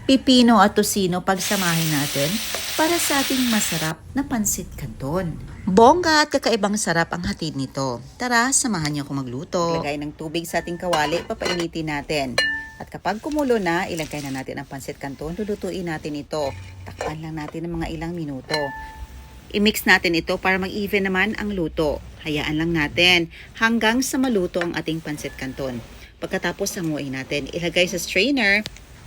pipino at tosino pagsamahin natin para sa ating masarap na pansit canton. Bongga at kakaibang sarap ang hatid nito. Tara, samahan niyo ako magluto. Ilagay ng tubig sa ating kawali, papainitin natin. At kapag kumulo na, ilagay na natin ang pansit canton, lulutuin natin ito. Takpan lang natin ng mga ilang minuto. I-mix natin ito para mag-even naman ang luto. Hayaan lang natin hanggang sa maluto ang ating pansit canton. Pagkatapos hamuin natin, ilagay sa strainer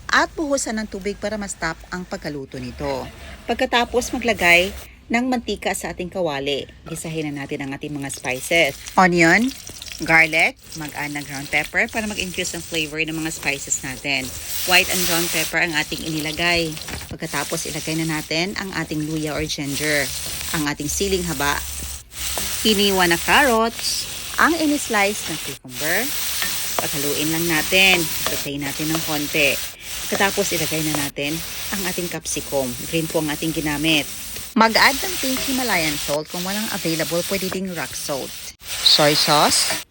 at buhusan ng tubig para ma-stop ang pagkaluto nito. Pagkatapos maglagay ng mantika sa ating kawali, gisahin na natin ang ating mga spices. Onion, garlic, mag-add ng ground pepper para mag-infuse ng flavor ng mga spices natin. White and brown pepper ang ating inilagay. Pagkatapos ilagay na natin ang ating luya or ginger, ang ating siling haba, iniwan na carrots, ang ini-slice na cucumber. Paghaluin lang natin, saute natin ng konti. Pagkatapos ilagay na natin ang ating capsicum. Green po ang ating ginamit. Mag-add ng pink Himalayan salt. Kung walang available, pwede ding rock salt. Soy sauce,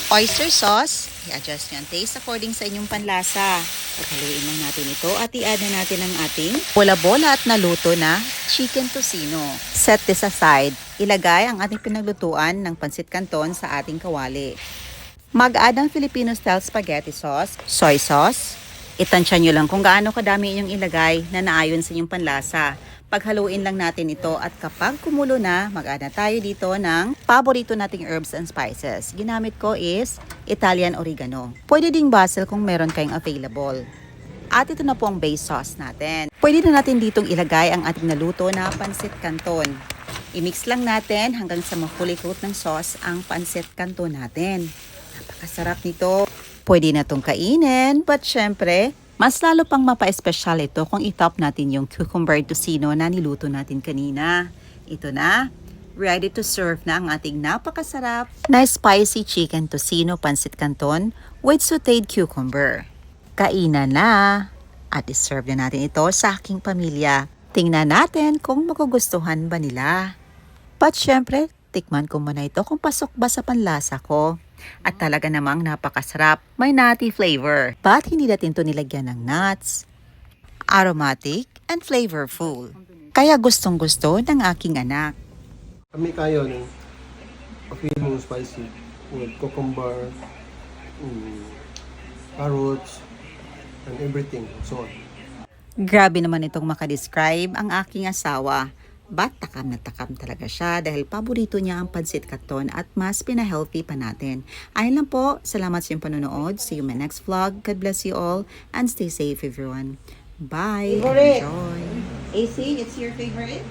oyster sauce, i-adjust nyo ang taste according sa inyong panlasa. Paghaluin lang natin ito at i-add na natin ang ating bola-bola at naluto na chicken tocino. Set this aside. Ilagay ang ating pinaglutuan ng pansit canton sa ating kawali. Mag-add ng Filipino-style spaghetti sauce, soy sauce. Itansya nyo lang kung gaano kadami inyong ilagay na naayon sa inyong panlasa. Paghaluin lang natin ito at kapag kumulo na, mag-add na tayo dito ng paborito nating herbs and spices. Ginamit ko is Italian oregano. Pwede ding basil kung meron kayong available. At ito na po ang base sauce natin. Pwede na natin ditong ilagay ang ating naluto na pansit canton. I-mix lang natin hanggang sa ma-fully coat ng sauce ang pansit canton natin. Napakasarap nito. Pwede na itong kainin, but syempre, mas lalo pang mapa-espesyal ito kung itop natin yung cucumber tocino na niluto natin kanina. Ito na, ready to serve na ang ating napakasarap na spicy chicken tocino pansit canton with sauteed cucumber. Kainan na at iserve na natin ito sa aking pamilya. Tingnan natin kung magugustuhan ba nila. But syempre, tikman ko muna ito kung pasok ba sa panlasa ko. At talaga namang napakasarap. May nutty flavor. But hindi natin ito nilagyan ng nuts. Aromatic and flavorful. Kaya gustong gusto ng aking anak. Kami kayo ng feel mo spicy with cucumber, carrots, and everything. So on. Grabe naman itong makadescribe ang aking asawa. But takam na takam talaga siya dahil paborito niya ang pansit canton at mas pina-healthy pa natin. Ayun lang po, salamat sa iyong panonood. See you in my next vlog. God bless you all and stay safe everyone. Bye. Favorite. Enjoy. AC, it's your favorite?